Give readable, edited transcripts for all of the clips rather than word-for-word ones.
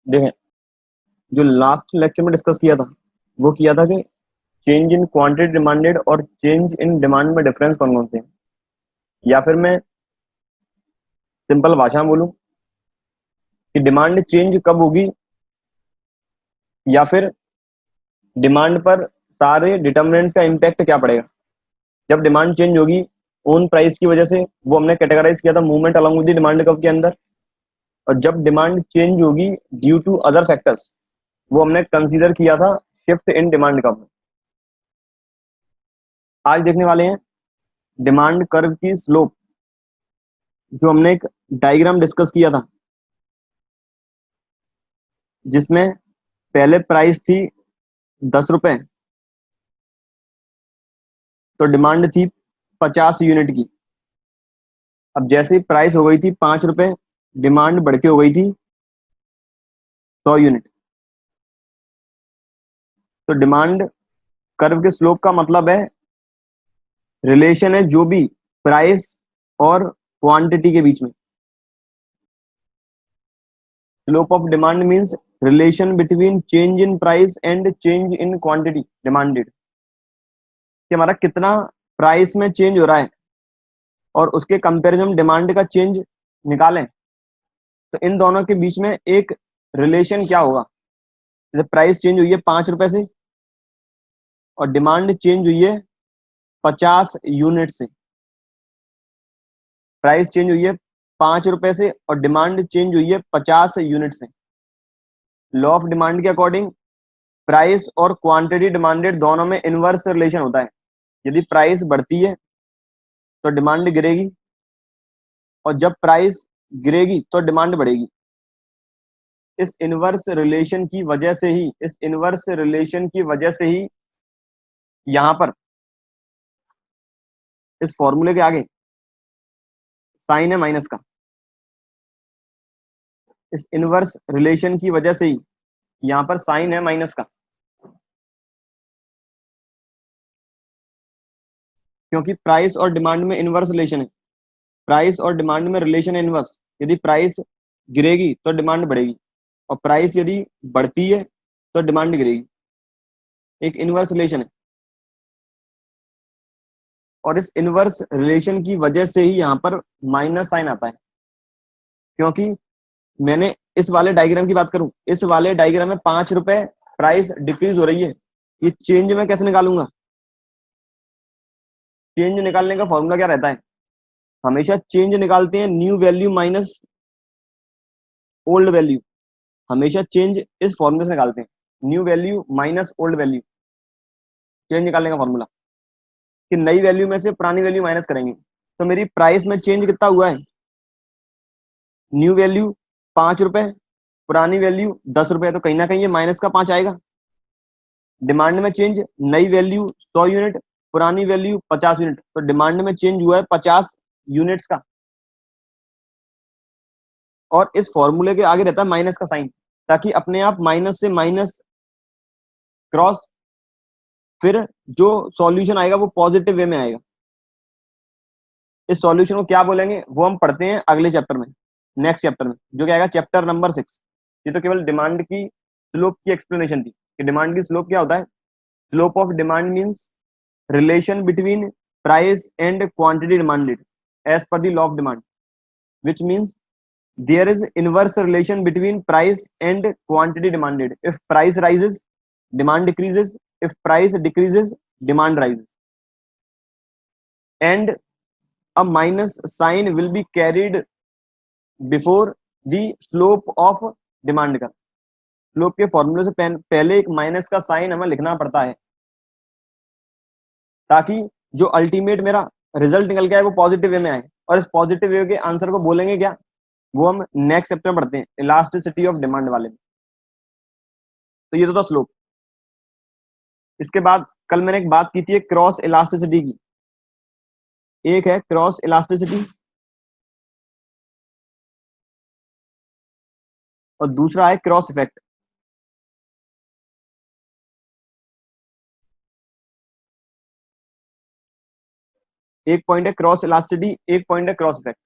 देखें, जो last lecture में डिस्कस किया था वो किया था कि चेंज इन क्वांटिटी डिमांडेड और चेंज इन डिमांड में डिफरेंस कौन कौन से हैं। या फिर मैं सिंपल भाषा में बोलूं कि डिमांड चेंज कब होगी, या फिर डिमांड पर सारे डिटर्मिनेंट्स का इम्पैक्ट क्या पड़ेगा जब डिमांड चेंज होगी ओन प्राइस की वजह से। वो हमने कैटेगराइज किया था movement along with the demand curve के अंदर। और जब डिमांड चेंज होगी ड्यू टू अदर फैक्टर्स, वो हमने कंसीडर किया था शिफ्ट इन डिमांड कर्व। आज देखने वाले हैं डिमांड कर्व की स्लोप, जो हमने एक डायग्राम डिस्कस किया था जिसमें पहले प्राइस थी 10 रुपए, तो डिमांड थी 50 यूनिट की। अब जैसे ही प्राइस हो गई थी 5 रुपए, डिमांड बढ़ के हो गई थी 100 यूनिट। तो डिमांड कर्व के स्लोप का मतलब है रिलेशन है जो भी प्राइस और क्वांटिटी के बीच में। Slope of demand means relation between change in price and change in quantity demanded, कि हमारा कितना प्राइस में चेंज हो रहा है और उसके कंपैरिजन डिमांड का चेंज निकालें, तो इन दोनों के बीच में एक रिलेशन क्या होगा। जैसे प्राइस चेंज हुई है 5 रुपए से और डिमांड चेंज हुई है 50 यूनिट से। प्राइस चेंज हुई है 5 रुपए से और डिमांड चेंज हुई है 50 यूनिट से। लॉ ऑफ डिमांड के अकॉर्डिंग प्राइस और क्वांटिटी डिमांडेड दोनों में इनवर्स रिलेशन होता है। यदि प्राइस बढ़ती है तो डिमांड गिरेगी, और जब प्राइस गिरेगी तो डिमांड बढ़ेगी। इस इनवर्स रिलेशन की वजह से ही यहां पर इस फॉर्मूले के आगे साइन है माइनस का। इस इनवर्स रिलेशन की वजह से ही यहां पर साइन है माइनस का, क्योंकि प्राइस और डिमांड में इनवर्स रिलेशन है। प्राइस और डिमांड में रिलेशन है इनवर्स। यदि प्राइस गिरेगी तो डिमांड बढ़ेगी, और प्राइस यदि बढ़ती है तो डिमांड गिरेगी। एक इनवर्स रिलेशन है, और इस इनवर्स रिलेशन की वजह से ही यहाँ पर माइनस साइन आता है। क्योंकि मैंने इस वाले डायग्राम की बात करूं, इस वाले डायग्राम में 5 रुपए प्राइस डिक्रीज हो रही है, ये चेंज में कैसे निकालूंगा। चेंज निकालने का फॉर्मूला क्या रहता है, हमेशा चेंज निकालते हैं new value minus old value. हमेशा चेंज इस फॉर्मूले से निकालते हैं, new value minus old value. Change निकालने का फॉर्मूला कि नई वैल्यू में से पुरानी वैल्यू माइनस करेंगे। तो मेरी प्राइस में चेंज कितना हुआ है, न्यू वैल्यू 5 रुपए, पुरानी वैल्यू 10 रुपए, तो कहीं ना कहीं ये माइनस का 5 आएगा। डिमांड में चेंज, नई वैल्यू 100 यूनिट, पुरानी वैल्यू 50 यूनिट, तो डिमांड में चेंज हुआ है 50 यूनिट्स का। और इस फॉर्मूले के आगे रहता है माइनस का साइन, ताकि अपने आप माइनस से माइनस क्रॉस, फिर जो सॉल्यूशन आएगा वो पॉजिटिव वे में आएगा। इस सॉल्यूशन को क्या बोलेंगे वो हम पढ़ते हैं अगले चैप्टर में, नेक्स्ट चैप्टर में, जो क्या आएगा चैप्टर नंबर 6। ये तो केवल डिमांड की स्लोप की एक्सप्लेनेशन थी कि डिमांड की स्लोप क्या होता है। Slope of demand means relation between price and quantity demanded as per the law of demand, which means there is inverse relation between price and quantity demanded. If price rises, demand decreases. If price decreases, demand rises. And a minus sign will be carried before the slope of demand का। Slope के फॉर्मूले से पहले एक minus का sign हमें लिखना पड़ता है, ताकि जो अल्टीमेट मेरा रिजल्ट निकल के आए वो पॉजिटिव वे में आए। और इस पॉजिटिव वे के आंसर को बोलेंगे क्या, वो हम नेक्स्ट चैप्टर में पढ़ते हैं, इलास्टिसिटी ऑफ डिमांड वाले में। तो ये तो था स्लोप। इसके बाद कल मैंने एक बात की थी क्रॉस इलास्टिसिटी की। एक है क्रॉस इलास्टिसिटी और दूसरा है क्रॉस इफेक्ट। एक पॉइंट है क्रॉस इलास्टिसिटी, एक पॉइंट है क्रॉस इफेक्ट।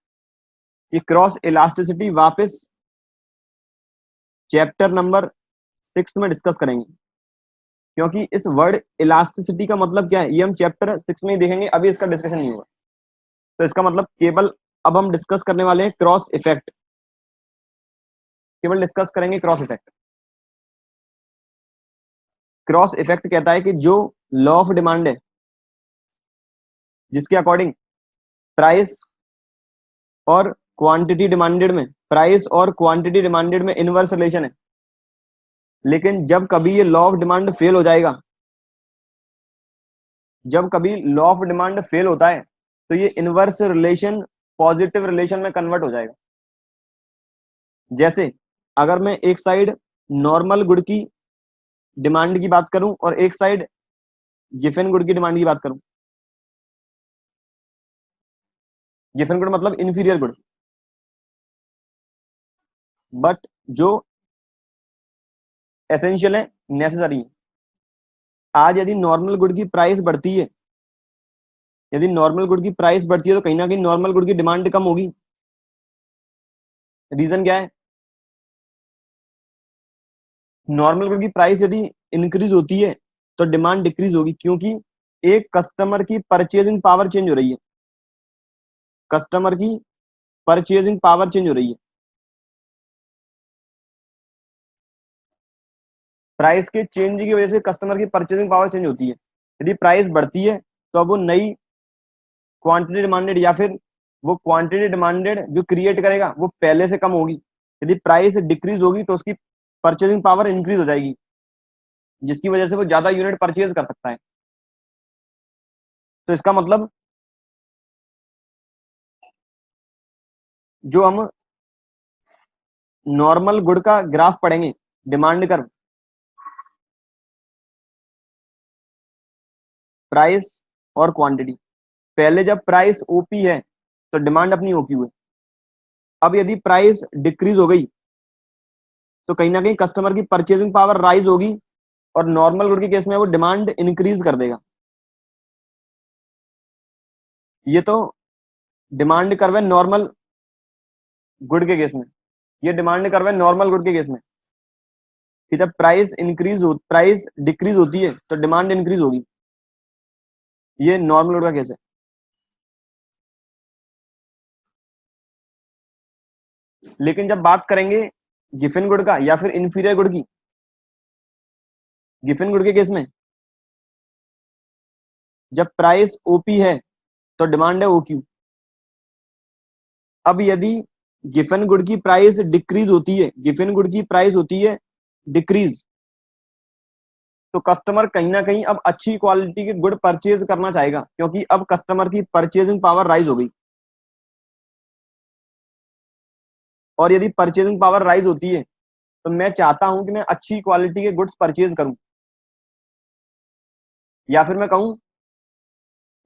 ये क्रॉस इलास्टिसिटी वापस चैप्टर नंबर 6 में डिस्कस करेंगे, क्योंकि इस वर्ड इलास्टिसिटी का मतलब क्या है ये हम चैप्टर 6 में ही देखेंगे, अभी इसका डिस्कशन नहीं होगा। तो इसका मतलब केवल अब हम डिस्कस करने वाले हैं क्रॉस इफेक्ट, केवल डिस्कस करेंगे क्रॉस इफेक्ट। क्रॉस इफेक्ट कहता है कि जो लॉ ऑफ डिमांड है जिसके अकॉर्डिंग प्राइस और क्वांटिटी डिमांडेड में, प्राइस और क्वांटिटी डिमांडेड में इनवर्स रिलेशन है, लेकिन जब कभी ये लॉ ऑफ डिमांड फेल हो जाएगा, जब कभी लॉ ऑफ डिमांड फेल होता है तो ये इनवर्स रिलेशन पॉजिटिव रिलेशन में कन्वर्ट हो जाएगा। जैसे अगर मैं एक साइड नॉर्मल गुड की डिमांड की बात करूं और एक साइड गिफन गुड की डिमांड की बात करूं, गिफन गुड मतलब इंफीरियर गुड, बट जो एसेंशियल है, नेसेसरी है। आज यदि नॉर्मल गुड की प्राइस बढ़ती है, यदि नॉर्मल गुड की प्राइस बढ़ती है तो कहीं ना कहीं नॉर्मल गुड की डिमांड कम होगी। रीजन क्या है? नॉर्मल गुड की प्राइस यदि इंक्रीज होती है तो डिमांड डिक्रीज होगी, क्योंकि एक कस्टमर की परचेजिंग पावर चेंज हो रही है, कस्टमर की परचेजिंग पावर चेंज हो रही है। प्राइस के चेंज की वजह से कस्टमर की परचेजिंग पावर चेंज होती है। यदि प्राइस बढ़ती है तो अब वो नई क्वांटिटी डिमांडेड या फिर वो क्वांटिटी डिमांडेड जो क्रिएट करेगा वो पहले से कम होगी। यदि प्राइस डिक्रीज होगी तो उसकी परचेजिंग पावर इंक्रीज हो जाएगी, जिसकी वजह से वो ज्यादा यूनिट परचेज कर सकता है। तो इसका मतलब जो हम नॉर्मल गुड का ग्राफ पढ़ेंगे, डिमांड कर्व, प्राइस और क्वांटिटी, पहले जब प्राइस ओपी है तो डिमांड अपनी ओक्यू है। अब यदि प्राइस डिक्रीज हो गई तो कहीं ना कहीं कस्टमर की परचेजिंग पावर राइज होगी और नॉर्मल गुड के केस में वो डिमांड इंक्रीज कर देगा। ये तो डिमांड कर्व है नॉर्मल गुड के केस में, ये डिमांड कर्व है नॉर्मल गुड के केस में कि जब प्राइस डिक्रीज होती है तो डिमांड इंक्रीज होगी। ये नॉर्मल गुड का केस है। लेकिन जब बात करेंगे गिफन गुड का या फिर इंफीरियर गुड की, गिफन गुड के केस में जब प्राइस ओपी है तो डिमांड है ओक्यू। अब यदि गिफन गुड की प्राइस डिक्रीज होती है, गिफन गुड की प्राइस होती है डिक्रीज, तो कस्टमर कहीं ना कहीं अब अच्छी क्वालिटी के गुड परचेज करना चाहेगा, क्योंकि अब कस्टमर की परचेजिंग पावर राइज हो गई। और यदि परचेजिंग पावर राइज होती है तो मैं चाहता हूं कि मैं अच्छी क्वालिटी के गुड्स परचेज करूं, या फिर मैं कहूं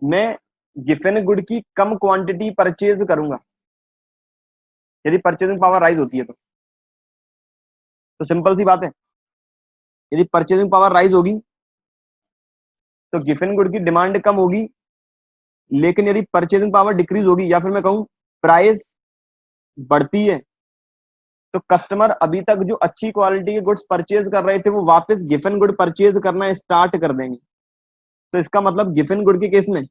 मैं गिफन गुड की कम क्वांटिटी परचेज करूंगा। यदि परचेजिंग पावर राइज होती है तो सिंपल सी बात है, यदि परचेजिंग पावर राइज होगी तो गिफन गुड की डिमांड कम होगी। लेकिन यदि परचेजिंग पावर डिक्रीज होगी या फिर मैं कहूं प्राइस बढ़ती है, तो कस्टमर अभी तक जो अच्छी क्वालिटी के गुड्स परचेज कर रहे थे वो वापस गिफन गुड परचेज करना स्टार्ट कर देंगे। तो इसका मतलब गिफन गुड के केस में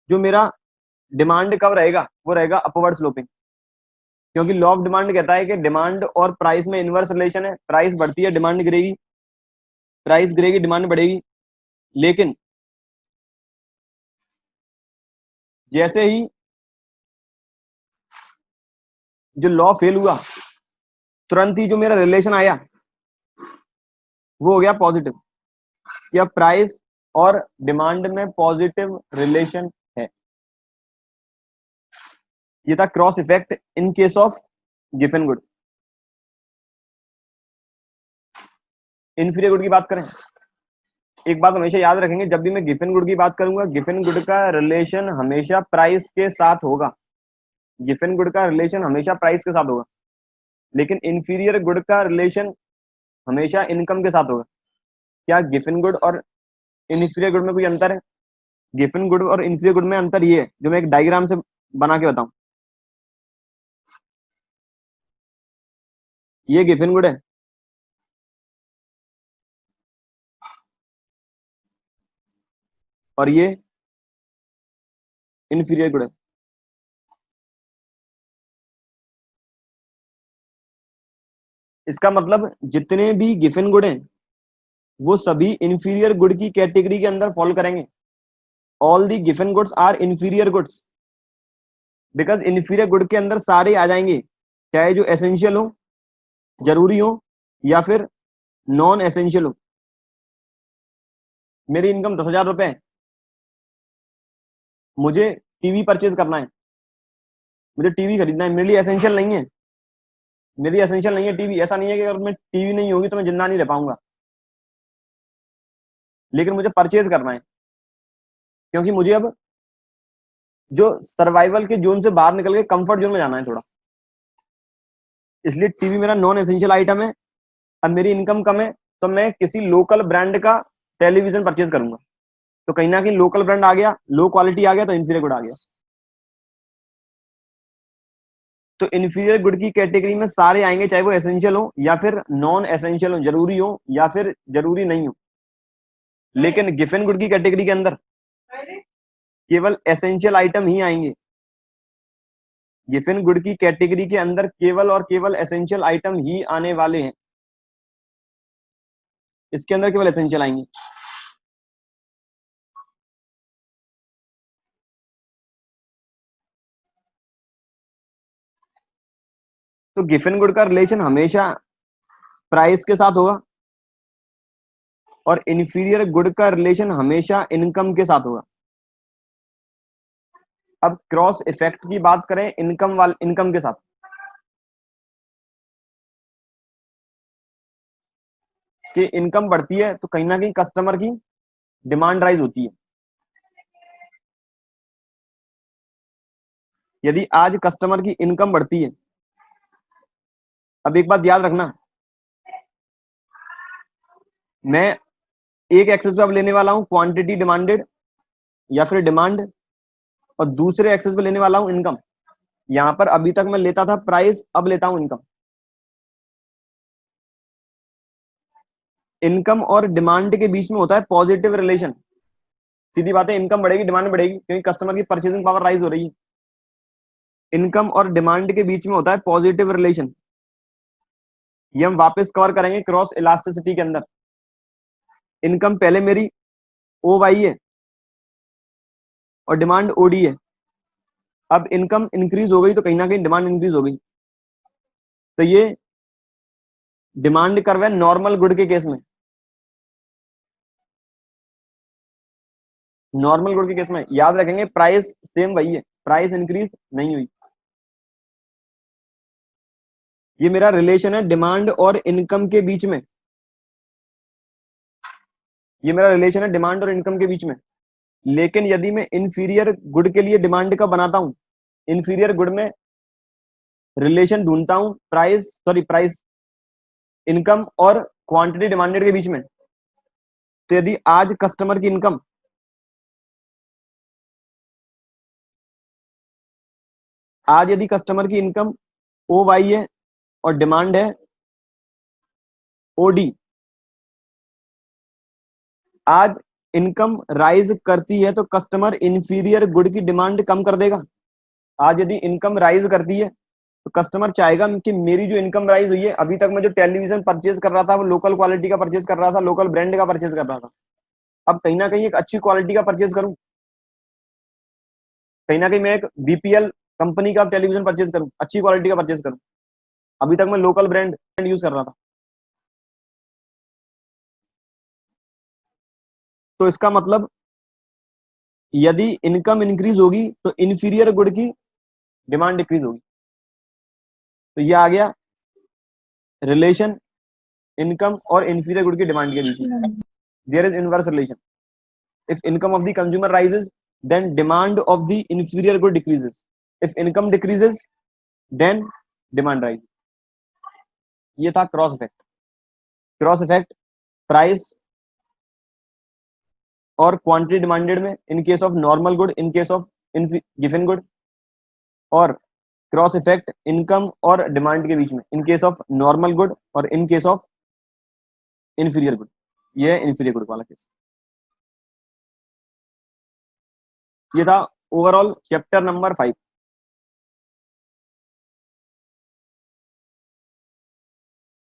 जो मेरा डिमांड कब रहेगा वो रहेगा अपवर्ड स्लोपिंग, क्योंकि लॉ ऑफ डिमांड कहता है कि डिमांड और प्राइस में इनवर्स रिलेशन है। प्राइस बढ़ती है डिमांड गिरेगी, प्राइस गिरेगी डिमांड बढ़ेगी। लेकिन जैसे ही जो लॉ फेल हुआ तुरंत ही जो मेरा रिलेशन आया वो हो गया पॉजिटिव, या प्राइस और डिमांड में पॉजिटिव रिलेशन है। ये था cross effect in case of Giffen good. Inferior good की बात करें, एक बात हमेशा याद रखेंगे, जब भी मैं गिफन गुड की बात करूंगा गिफन गुड का रिलेशन हमेशा प्राइस के साथ होगा, गिफन गुड का रिलेशन हमेशा प्राइस के साथ होगा। लेकिन इंफीरियर गुड का रिलेशन हमेशा इनकम के साथ होगा। क्या गिफन गुड और इन्फीरियर गुड में कोई अंतर है? गिफन गुड और इंफीरियर गुड में अंतर ये है, जो मैं एक डायग्राम से बना के बताऊं। ये गिफन गुड है, और ये इन्फीरियर गुड है। इसका मतलब जितने भी गिवन गुड हैं वो सभी इंफीरियर गुड की कैटेगरी के अंदर फॉल करेंगे। All the given goods are inferior goods, because inferior good के अंदर सारे आ जाएंगे, चाहे जो एसेंशियल हो, जरूरी हो, या फिर नॉन एसेंशियल हो। मेरी इनकम 10,000 रुपए है, मुझे टीवी परचेज करना है, मुझे टीवी खरीदना है, मेरे लिए एसेंशियल नहीं है, मेरी एसेंशियल नहीं है टीवी। ऐसा नहीं है कि अगर मैं टीवी नहीं होगी तो मैं जिंदा नहीं रह पाऊंगा, लेकिन मुझे परचेज करना है, क्योंकि मुझे अब जो सर्वाइवल के जोन से बाहर निकल के कंफर्ट जोन में जाना है थोड़ा, इसलिए टीवी मेरा नॉन एसेंशियल आइटम है। अब मेरी इनकम कम है तो मैं किसी लोकल ब्रांड का टेलीविजन परचेज करूंगा, तो कहीं ना कहीं लोकल ब्रांड आ गया, लो क्वालिटी आ गया, तो इंफीरियर गुड आ गया। तो इंफीरियर गुड की कैटेगरी में सारे आएंगे, चाहे वो एसेंशियल हो या फिर नॉन एसेंशियल हो, जरूरी हो या फिर जरूरी नहीं हो। लेकिन गिवन गुड की कैटेगरी के अंदर केवल एसेंशियल आइटम ही आएंगे। गिवन गुड की कैटेगरी के अंदर केवल और केवल एसेंशियल आइटम ही आने वाले हैं, इसके अंदर केवल एसेंशियल आएंगे। तो गिवन गुड का रिलेशन हमेशा प्राइस के साथ होगा, और इंफीरियर गुड का रिलेशन हमेशा इनकम के साथ होगा। अब क्रॉस इफेक्ट की बात करें इनकम के साथ, कि इनकम बढ़ती है तो कहीं ना कहीं कस्टमर की डिमांड राइज होती है। यदि आज कस्टमर की इनकम बढ़ती है, अब एक बात याद रखना, मैं एक एक्सेस पे अब लेने वाला हूं क्वांटिटी डिमांडेड या फिर डिमांड, और दूसरे एक्सेस पे लेने वाला हूं इनकम। यहां पर अभी तक मैं लेता था प्राइस, अब लेता हूं इनकम। इनकम और डिमांड के बीच में होता है पॉजिटिव रिलेशन। सीधी बात है, इनकम बढ़ेगी डिमांड बढ़ेगी, क्योंकि कस्टमर की परचेसिंग पावर राइज हो रही है। इनकम और डिमांड के बीच में होता है पॉजिटिव रिलेशन। ये हम वापस कवर करेंगे क्रॉस इलास्टिसिटी के अंदर। इनकम पहले मेरी ओ वाई है और डिमांड ओडी है। अब इनकम इंक्रीज हो गई तो कहीं ना कहीं डिमांड इंक्रीज हो गई, तो ये डिमांड कर्व है नॉर्मल गुड के केस में। नॉर्मल गुड के केस में याद रखेंगे प्राइस सेम वही है, प्राइस इंक्रीज नहीं हुई। ये मेरा रिलेशन है डिमांड और इनकम के बीच में, ये मेरा रिलेशन है डिमांड और इनकम के बीच में। लेकिन यदि मैं इंफीरियर गुड के लिए डिमांड का बनाता हूं, इंफीरियर गुड में रिलेशन ढूंढता हूं प्राइस इनकम और क्वांटिटी डिमांडेड के बीच में, तो यदि आज कस्टमर की इनकम यदि कस्टमर की इनकम ओ वाई है और डिमांड है ओडी, आज इनकम राइज करती है तो कस्टमर इंफीरियर गुड की डिमांड कम कर देगा। आज यदि इनकम राइज करती है तो कस्टमर चाहेगा कि मेरी जो इनकम राइज हुई है, अभी तक मैं जो टेलीविजन परचेज कर रहा था वो लोकल क्वालिटी का परचेज कर रहा था, लोकल ब्रांड का परचेज कर रहा था, अब कहीं ना कहीं एक अच्छी क्वालिटी का परचेज करूं, कहीं ना कहीं मैं एक बीपीएल कंपनी का टेलीविजन परचेज करूं, अच्छी क्वालिटी का परचेज करूं। अभी तक मैं लोकल ब्रांड यूज कर रहा था। तो इसका मतलब यदि इनकम इंक्रीज होगी तो इंफीरियर गुड की डिमांड डिक्रीज होगी। तो ये आ गया रिलेशन इनकम और इंफीरियर गुड की डिमांड के बीच में। There is inverse relation. If income of the consumer rises then demand of the inferior good decreases. If income decreases then demand rise. ये था cross effect. Cross effect price और quantity demanded में in case of normal good, in case of given good, और cross effect income और demand के बीच में in case of normal good और in case of inferior good. ये है इंफीरियर गुड वाला केस। ये था ओवरऑल चैप्टर नंबर 5।